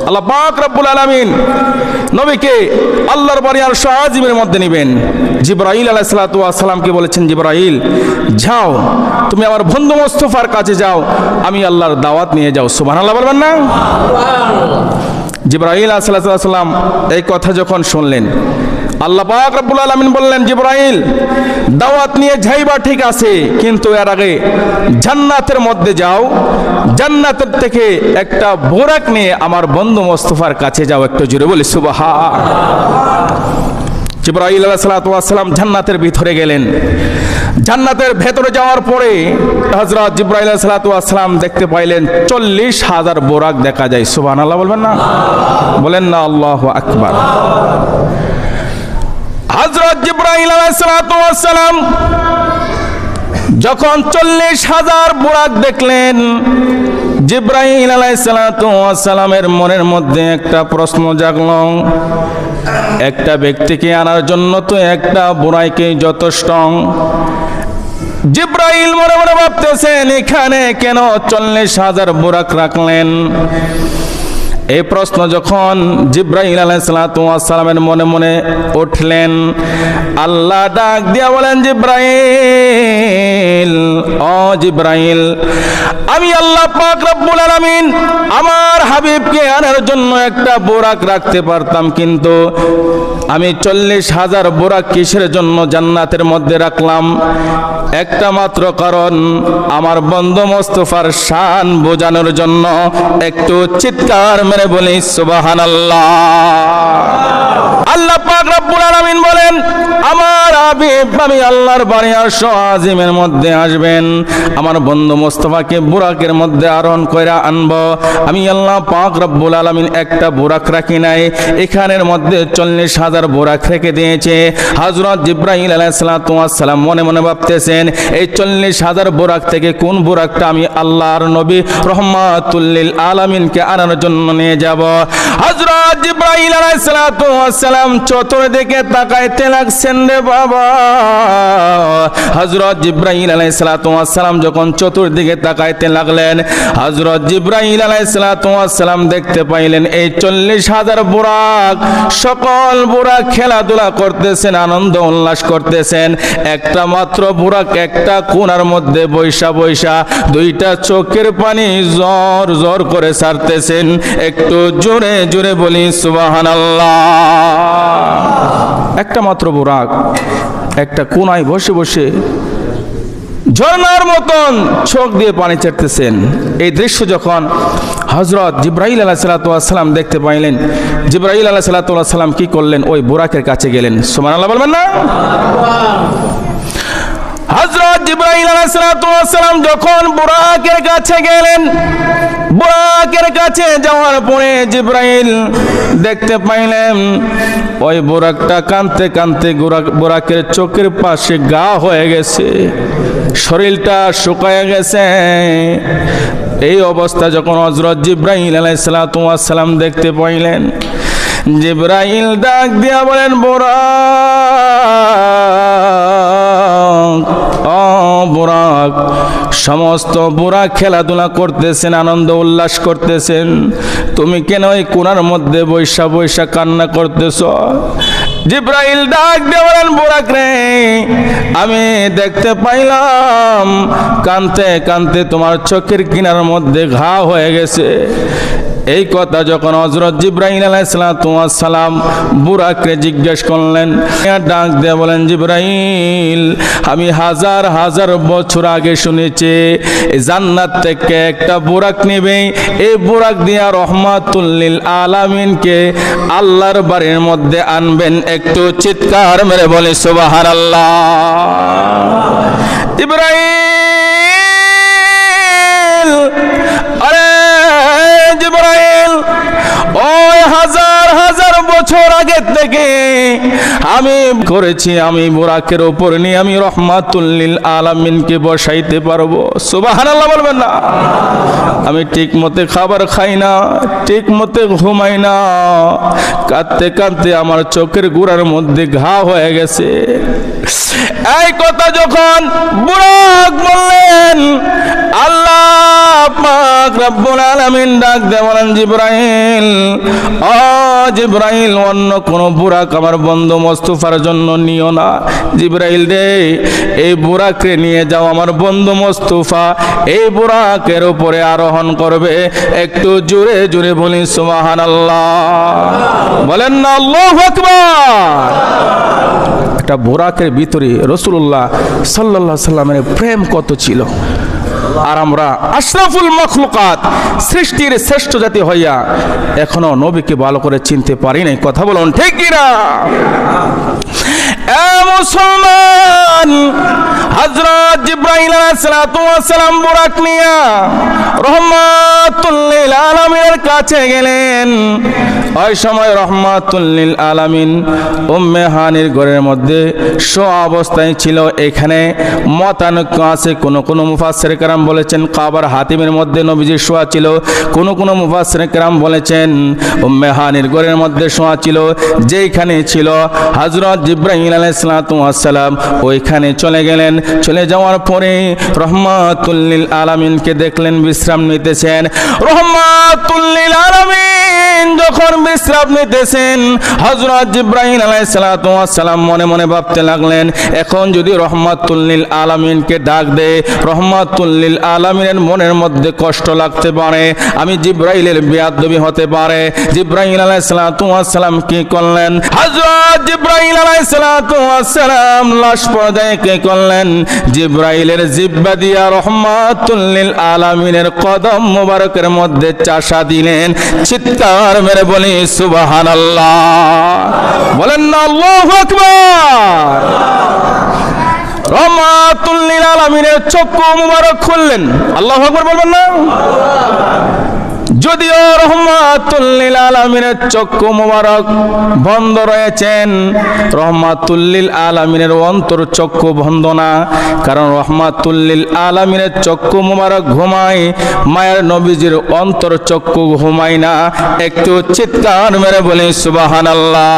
আল্লাহ পাক রব্বুল আলামিন নবীকে আল্লাহর বাড়ি আরশ আজিমের মধ্যে নেবেন। জিবরাইল আলাইহিস সালাতু ওয়াস সালামকে বলেছেন, জিবরাইল যাও, তুমি আমার বন্ধু মুস্তাফার কাছে যাও, আমি আল্লাহর দাওয়াত নিয়ে যাও। সুবহানাল্লাহ বলবেন না? জিবরাইল আলাইহিস সালাতু ওয়াস সালাম এই কথা যখন শুনলেন, আল্লাহ পাক রব্বুল আলামিন বললেন, জিবরাইল দাওয়াত নিয়ে যাইবা ঠিক আছে, কিন্তু এর আগে জান্নাতের মধ্যে যাও, জান্নাতের থেকে একটা বোরাক নিয়ে আমার বন্ধু মুস্তাফার কাছে যাও। একটু জোরে বলি সুবহান। জিবরাইল আলাইহিস সালাতু ওয়াস সালাম জান্নাতের ভিতরে গেলেন। জান্নাতের ভেতরে যাওয়ার পরে হযরত জিবরাইল আলাইহিস সালাতু ওয়াস সালাম দেখতে পাইলেন 40,000 বোরাক দেখা যায়। সুবহানাল্লাহ বলবেন না? বলেন না আল্লাহু আকবার। হযরত জিবরাইল আলাইহিস সালাতু ওয়াস সালাম যখন 40,000 বোরাক দেখলেন, জিবরাইল আলাইহিস সালাতু ওয়াস সালামের মনের মধ্যে একটা প্রশ্ন জাগলো, একটা ব্যক্তিকে আনার জন্য তো একটা বুড়াইকে যথেষ্ট। জিবরাইল মনে মনে ভাবতেছেন, এখানে কেন 40,000 বুরাক রাখলেন? এই প্রশ্ন যখন জিবরাইল আলাইহিস সালাতু ওয়াস সালামের মনে মনে উঠলেন, আল্লাহ ডাক দিয়া বলেন, জিবরাইল, ও জিবরাইল, আমি আল্লাহ পাক রব্বুল আলামিন আমার হাবিবকে আনার জন্য একটা বোরাক রাখতে পারতাম, কিন্তু আমি 40,000 বোরাক কিসের জন্য জান্নাতের মধ্যে রাখলাম? একটা মাত্র কারণ, আমার বন্ধু মুস্তাফার শান বোঝানোর জন্য। একটু চিৎকার মেরে বলি সুবহানাল্লাহ। আল্লাহ পাক রব্বুল আলামিন বলেন, আমার হাবিব আমি আল্লাহর বাড়ি আরশ আজিমের মধ্যে আসবেন, আমার বন্ধু মুস্তাফাকে বুরাকের মধ্যে আরোহণ কইরা আনবো। আমি আল্লাহ পাক রব্বুল আলামিন একটা বুরাক রাখি নাই, এখানের মধ্যে 40,000 বুরাক রেখে দিয়েছে। হযরত জিবরাইল আলাইহিস সালাতু ওয়াস সালাম মনে মনে ভাবতেছেন, এই 40,000 বুরাক থেকে কোন বুরাকটা আমি আল্লাহর নবী রহমাতুল লিল আলামিনকে আনার জন্য নিয়ে যাব। হযরত জিবরাইল আলাইহিস সালাতু ওয়াস সালাম চতুর্দিকে তাকাইতে লাগছেন রে বাবা। হযরত জিবরাইল আলাইহিস সালাতু ওয়াস সালাম যখন চতুর্দিকে তাকাইতে লাগলেন, হযরত জিবরাইল আলাইহিস সালাতু ওয়াস সালাম দেখতে পাইলেন এই 40,000 বুরাক, সকল বুরাক খেলাধুলা করতেছেন, আনন্দ উল্লাস করতেছেন। একটা মাত্র বুরাক একটা কোণার মধ্যে বৈশা বৈশা দুইটা চোখের পানি জোর জোর করে ছাড়তেছেন। একটু জোরে জোরে বলি সুবহানাল্লাহ। একটা মাত্র বুরাক একটা কোণায় বসে বসে ঝর্ণার মতন চোখ দিয়ে পানি ছাড়তেছেন। এই দৃশ্য যখন হযরত জিবরাইল আলাইহিস সালাতু ওয়াস সালাম দেখতে পাইলেন, জিবরাইল আলাইহিস সালাতু ওয়াস সালাম কি করলেন? ওই বুরাকের কাছে গেলেন। সুবহানাল্লাহ বলবেন না? হযরত জিবরাইল আলাইহিস সালাতু ওয়াস সালাম যখন বুরাকের কাছে গেলেন, বুরাকের কাছে যাওয়ার পরে জিবরাইল দেখতে পাইলেন ওই বুরাকটা কাঁদতে কাঁদতে বুরাকের চোখের পাশে গা হয়ে গেছে, শরীরটা শুকায় গেছে। এই অবস্থা যখন হযরত জিবরাইল আলাইহিস সালাতু ওয়াস সালাম দেখতে পাইলেন, জিবরাইল ডাক দিয়া বলেন, বুরাক, ও বুরাক, সমস্ত বুরাক খেলাধুলা করতেছেন, আনন্দ উল্লাস করতেছেন, তুমি কেন ওই কোণার মধ্যে বৈশা বৈশা কান্না করতেছ? জিবরাইল ডাক দিয়ে বলেন, বুরাক রে, আমি দেখতে পাইলাম কানতে কানতে তোমার চোখের কিনার মধ্যে ঘা হয়ে গেছে। এই কথা যখন হযরত জিবরাইল আলাইহিস সালাতু ওয়াস সালাম বুরাককে জিজ্ঞেস করলেন, ডাক দিয়ে বলেন, জিবরাইল, আমি হাজার হাজার বছর আগে শুনেছি জান্নাত থেকে একটা বুরাক নেবে, এই বুরাক দিয়া রহমাতুল লিল আলামিনকে আল্লাহর বাড়ির মধ্যে আনবেন। একটু চিৎকার মেরে বলে সুবহানাল্লাহ। জিবরাইল, আরে জিবরাইল, ওই হাজার হাজার বছর আগে থেকে আমি করেছি, আমি বুরাকের উপর নিয়ে আমি রহমাতুল লিল আলামিনকে বসাইতে পারবো। সুবহানাল্লাহ বলবেন না? আমি ঠিক মতে খাবার খাই না, ঠিক মতে ঘুমাই না, কাঁদতে কাঁদতে আমার চোখের গোড়ার মধ্যে ঘা হয়ে গেছে। এই কথা যখন বুরাক বললেন, আল্লাহ পাক রব্বুল আলামিন ডাক দিয়ে বলেন, জিবরাইল, ও জিবরাইল, অন্য কোন বুরাক আমার বন্ধু মোস্তফার জন্য নিও না। জিবরাইল রে, এই বুরাকে নিয়ে যাও, আমার বন্ধু মোস্তফা এই বুরাকের উপরে আরোহণ করবে। একটু জোরে জোরে বলি সুবহানাল্লাহ, বলেন না আল্লাহু আকবার। একটা বুরাকের ভিতরে রাসূলুল্লাহ সাল্লাল্লাহু আলাইহি সাল্লামের প্রেম কত ছিল। আর আমরা আশরাফুল মাখলুকাত, সৃষ্টির শ্রেষ্ঠ জাতি হইয়া এখনো নবীকে ভালো করে চিনতে পারি নাই। কথা বলুন ঠিক কিনা? এ মুসলমান, হযরত জিবরাইল আলাইহিস সালাম বুরাক নিয়া রহমাতুল লিল আলামিনের কাছে গেলেন। ওই সময় রহমাতুল লিল আলামিন উম্মে হানির ঘরের মধ্যে শোয়া অবস্থায় ছিল। এখানে মতানৈক্য আছে, কোন কোন মুফাসসির কেরাম বলেছেন কাবার হাতিমের মধ্যে নবীজি শোয়া ছিল, কোন কোন মুফাসসির কেরাম বলেছেন উম্মে হানির ঘরের মধ্যে শোয়া ছিল। যেখানে ছিল হযরত জিবরাইল আলাইহিস সালাম ওইখানে চলে গেলেন। চলে যাওয়ার পরে রহমাতুল লিল আলামিনকে দেখলেন বিশ্রাম নিতেছেন। রহমাতুল লিল আলামিন যখন বিশ্রাম নিতেছেন, হযরত জিবরাইল আলাইহিস সালাম মনে মনে ভাবতে লাগলেন, এখন যদি রহমাতুল লিল আলামিনকে ডাক দে, রহমাতুল লিল আলামিনের মনের মধ্যে কষ্ট লাগতে পারে, আমি জিবরাইলের বেয়াদবি হতে পারে। জিবরাইল আলাইহিস সালাম কি করলেন? হযরত জিবরাইল আলাইহিস সালাম লাশ পর্যায়ে কি করলেন? জিবরাইলের জিহ্বা দিয়া রহমাতুল লিল আলামিনের কদম মোবারকের মধ্যে চাষা দিলেন। চিৎকার মেরে বলি সুবহানাল্লাহ, বলেন না আল্লাহু আকবার। রহমাতুল লিল আলামিনের চক্ষু মোবারক খুললেন। আল্লাহু আকবার বলবেন না? যদিও রহমাতুল লিল আলামিনের চক্ষু মোবারক বন্ধ রয়েছেন, রহমাতুল লিল আলামিনের অন্তর চক্ষু বন্ধ না, কারণ রহমাতুল লিল আলামিনের চক্ষু মোবারক ঘুমায়, মায়ের নবীজির অন্তর চক্ষু ঘুমায় না। একটু চিৎকার মেরে বলি সুবহানাল্লাহ।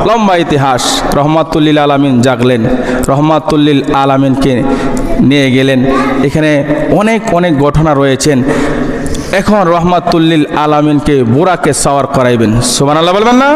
লম্বা ইতিহাস। রহমাতুল লিল আলামিন জাগলেন, রহমাতুল লিল আলামিনকে নিয়ে গেলেন। এখানে অনেক অনেক ঘটনা রয়েছেন। এখন রহমাতুল লিল আলামিনকে বুরাকে সাওয়ার করাইবেন। সুবহানাল্লাহ বলবেন না?